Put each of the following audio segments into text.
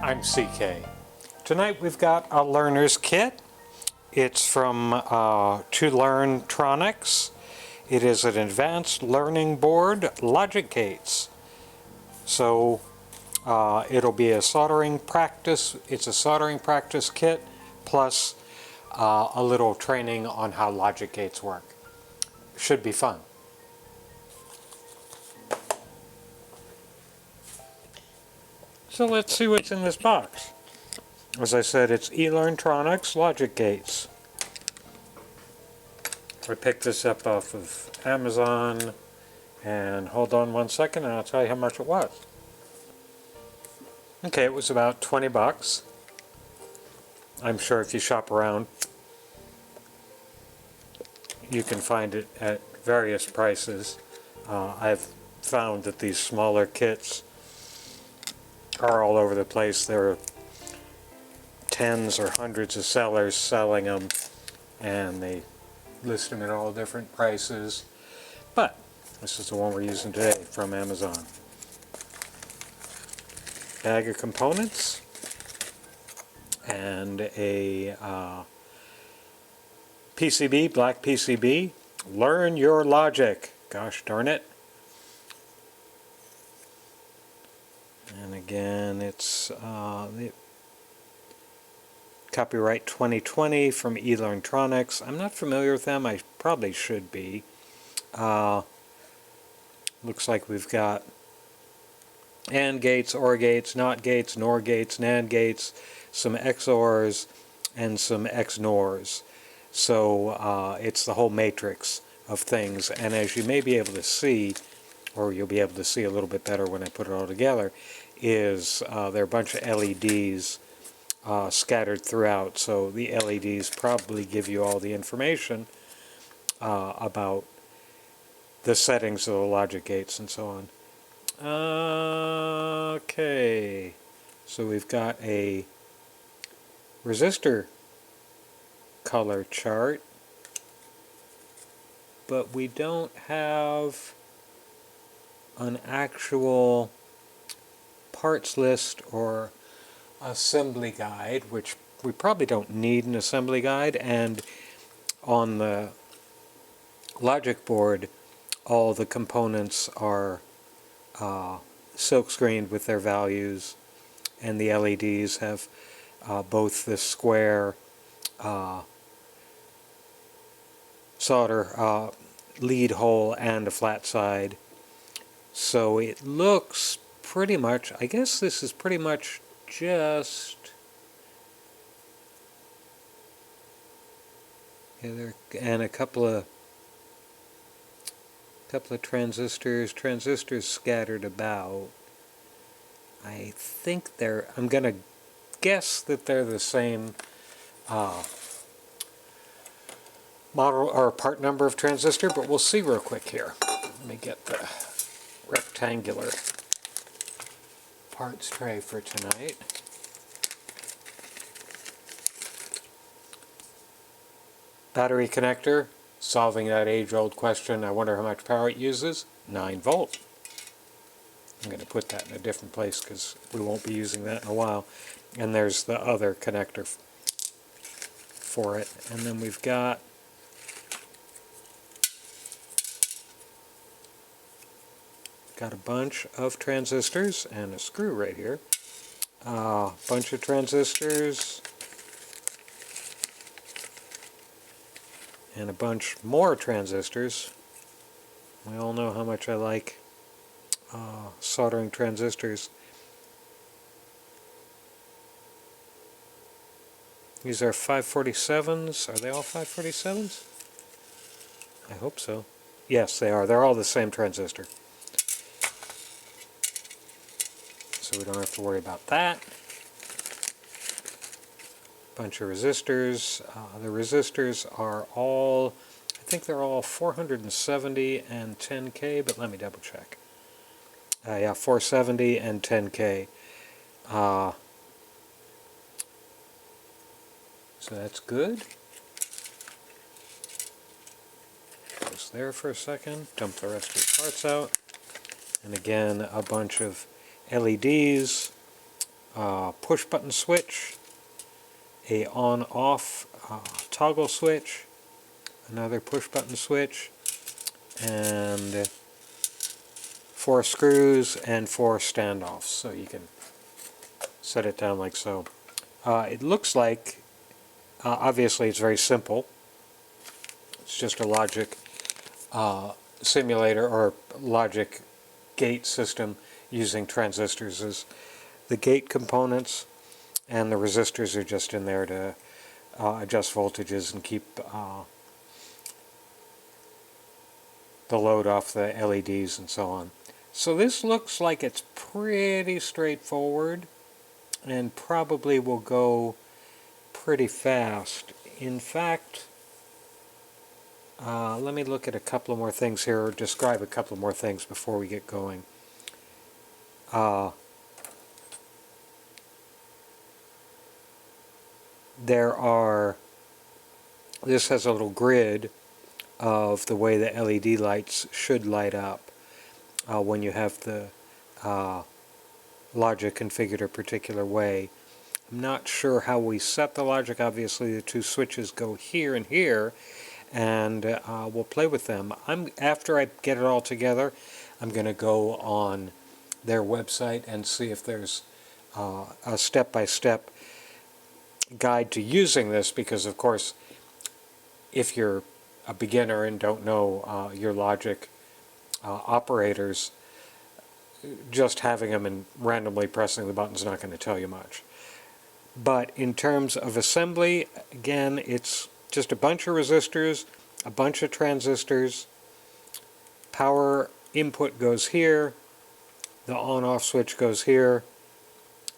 I'm CK. Tonight we've got a learner's kit. It's from To Learn Tronics. It is an advanced learning board, logic gates. So it'll be a soldering practice. It's a soldering practice kit plus a little training on how logic gates work. Should be fun. So let's see what's in this box. As I said, it's eLearntronics Logic Gates. I picked this up off of Amazon, and hold on one second and I'll tell you how much it was. Okay, it was about 20 bucks. I'm sure if you shop around, you can find it at various prices. I've found that these smaller kits are all over the place. There are tens or hundreds of sellers selling them, and they list them at all different prices. But this is the one we're using today from Amazon. Bag of components and a PCB, black PCB. Learn your logic. Gosh darn it. And again, it's copyright 2020 from eLearntronics. I'm not familiar with them. I probably should be. Looks like we've got AND gates, OR gates, NOT gates, NOR gates, NAND gates, some XORs, and some XNORs. So it's the whole matrix of things. And as you may be able to see, or you'll be able to see a little bit better when I put it all together, is there are a bunch of LEDs scattered throughout. So the LEDs probably give you all the information about the settings of the logic gates and so on. Okay, so we've got a resistor color chart, but we don't have an actual parts list or assembly guide, which we probably don't need an assembly guide. And on the logic board, all the components are silk screened with their values, and the LEDs have both the square solder lead hole and a flat side. So it looks pretty much, I guess this is pretty much just, and a couple of transistors scattered about. I think I'm going to guess that they're the same model or part number of transistor, but we'll see real quick here. Let me get the rectangular parts tray for tonight. Battery connector, solving that age-old question, I wonder how much power it uses. 9 volt. I'm going to put that in a different place because we won't be using that in a while. And there's the other connector for it. And then we've got a bunch of transistors and a screw right here. Bunch of transistors and a bunch more transistors. We all know how much I like soldering transistors. These are 547s. Are they all 547s? I hope so. Yes, they are. They're all the same transistor. So we don't have to worry about that. Bunch of resistors. The resistors are all, I think they're all 470 and 10K, but let me double check. Yeah, 470 and 10K. So that's good. Just there for a second. Dump the rest of the parts out. And again, a bunch of LEDs, push button switch, a on-off toggle switch, another push button switch, and 4 screws and 4 standoffs, so you can set it down like so. It looks like, obviously it's very simple. It's just a logic simulator or logic gate system using transistors as the gate components, and the resistors are just in there to adjust voltages and keep the load off the LEDs and so on. So this looks like it's pretty straightforward and probably will go pretty fast. In fact, let me look at a couple of more things here, or describe a couple of more things before we get going. This has a little grid of the way the LED lights should light up when you have the logic configured a particular way. I'm not sure how we set the logic. Obviously the 2 switches go here and here, and we'll play with them. After I get it all together, I'm going to go on their website and see if there's a step-by-step guide to using this, because of course if you're a beginner and don't know your logic operators, just having them and randomly pressing the button is not going to tell you much. But in terms of assembly, again, it's just a bunch of resistors, a bunch of transistors, power input goes here, the on-off switch goes here,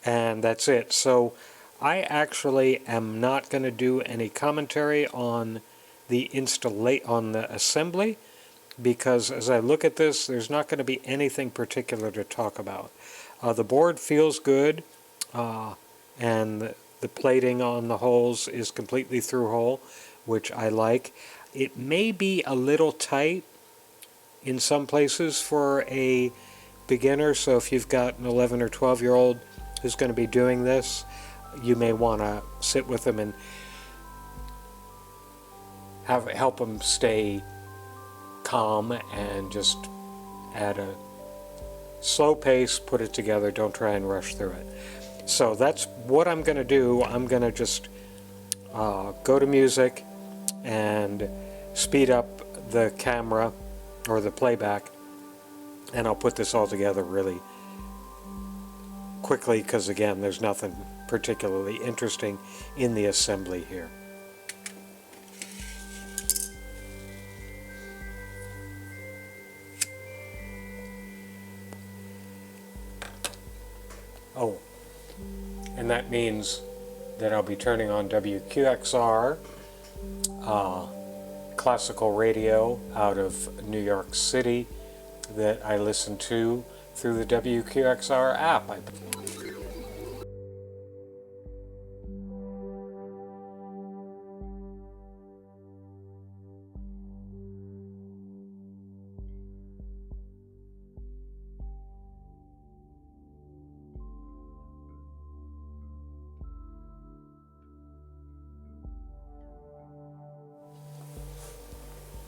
and that's it. So I actually am not going to do any commentary on the assembly, because as I look at this, there's not going to be anything particular to talk about. The board feels good, and the plating on the holes is completely through hole, which I like. It may be a little tight in some places for a beginner, so if you've got an 11 or 12-year-old who's going to be doing this, you may want to sit with them and help them stay calm and just at a slow pace put it together. Don't try and rush through it. So that's what I'm going to do. I'm going to just go to music and speed up the camera or the playback, and I'll put this all together really quickly, because again, there's nothing particularly interesting in the assembly here. Oh, and that means that I'll be turning on WQXR, classical radio out of New York City that I listen to through the WQXR app.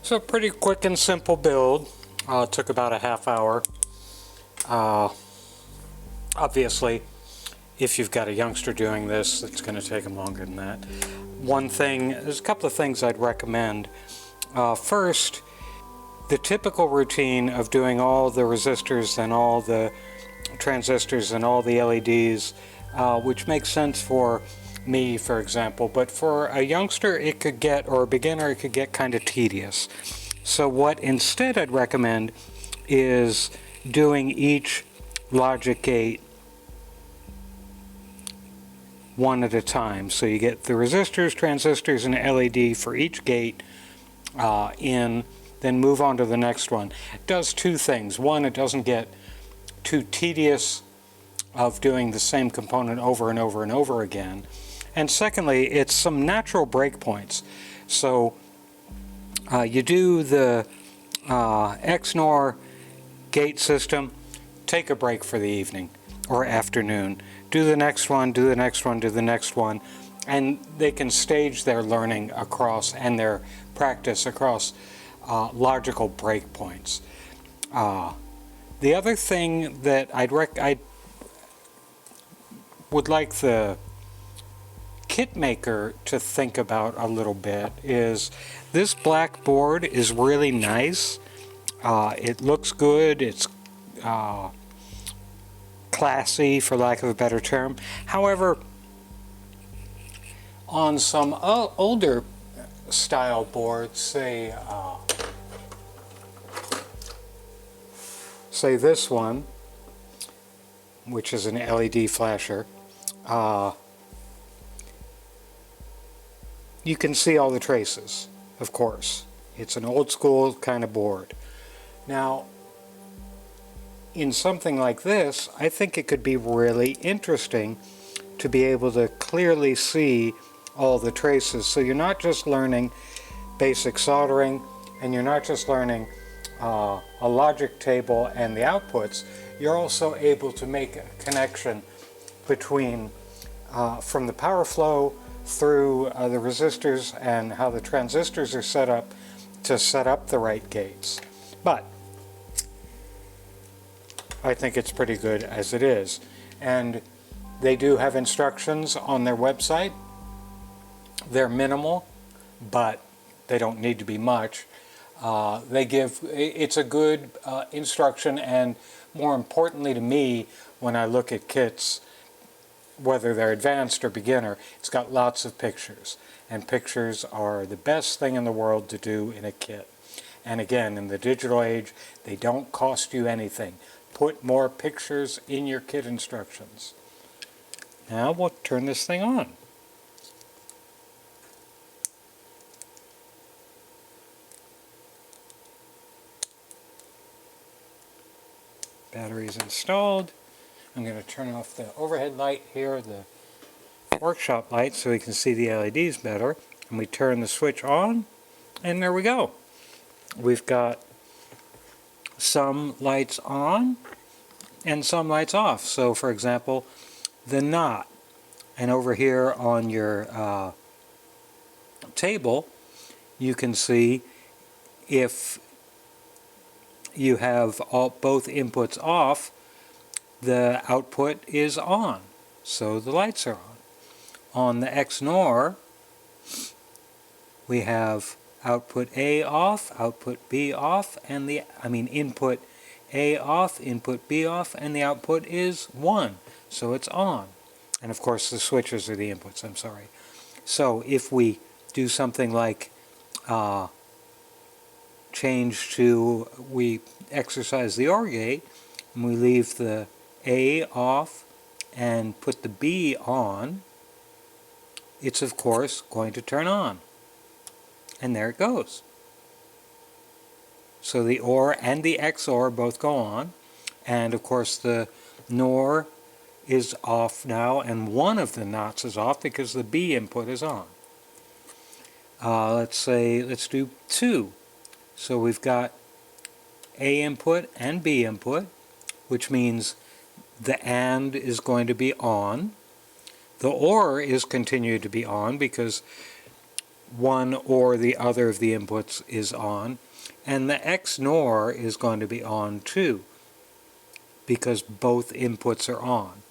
So pretty quick and simple build. It took about a half hour. Obviously, if you've got a youngster doing this, it's going to take them longer than that. There's a couple of things I'd recommend. First, the typical routine of doing all the resistors and all the transistors and all the LEDs, which makes sense for me, for example, but for a youngster it could get, or a beginner, it could get kind of tedious. So what instead I'd recommend is doing each logic gate one at a time. So you get the resistors, transistors, and LED for each gate then move on to the next one. It does two things. One, it doesn't get too tedious of doing the same component over and over and over again. And secondly, it's some natural breakpoints. So you do the XNOR gate system, take a break for the evening or afternoon. do the next one, do the next one, do the next one, and they can stage their learning across and their practice across logical breakpoints. The other thing that I would like the kit maker to think about a little bit is this black board is really nice. It looks good. It's classy, for lack of a better term. However, on some older style boards, say this one, which is an LED flasher, you can see all the traces, of course. It's an old school kind of board. Now, in something like this, I think it could be really interesting to be able to clearly see all the traces. So you're not just learning basic soldering, and you're not just learning a logic table and the outputs, you're also able to make a connection between from the power flow through the resistors and how the transistors are set up to set up the right gates. But I think it's pretty good as it is. And they do have instructions on their website. They're minimal, but they don't need to be much. It's a good instruction, and more importantly to me, when I look at kits, whether they're advanced or beginner, it's got lots of pictures. And pictures are the best thing in the world to do in a kit. And again, in the digital age, they don't cost you anything. Put more pictures in your kit instructions. Now we'll turn this thing on. Batteries installed. I'm going to turn off the overhead light here, the workshop light, so we can see the LEDs better. And we turn the switch on, and there we go. We've got some lights on and some lights off. So for example, the knot, and over here on your table you can see if you have both inputs off, the output is on, so the lights are on. On the XNOR we have output A off, output B off, and input A off, input B off, and the output is 1, so it's on. And of course the switches are the inputs, I'm sorry. So if we do something like we exercise the OR gate, and we leave the A off and put the B on, it's of course going to turn on. And there it goes. So the OR and the XOR both go on, and of course the NOR is off now, and one of the knots is off because the B input is on. Let's do 2. So we've got A input and B input, which means the AND is going to be on. The OR is continued to be on because one or the other of the inputs is on, and the XNOR is going to be on too because both inputs are on.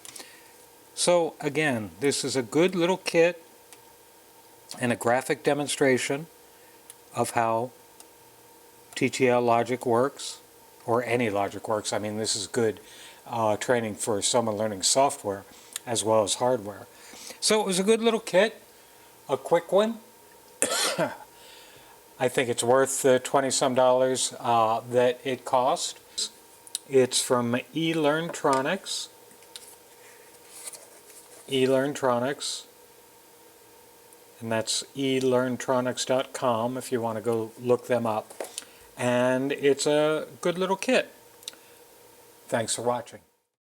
So again, this is a good little kit and a graphic demonstration of how TTL logic works, or any logic works. I mean, this is good training for someone learning software as well as hardware. So it was a good little kit, a quick one. I think it's worth the $20-some that it cost. It's from eLearntronics. And that's elearntronics.com if you want to go look them up. And it's a good little kit. Thanks for watching.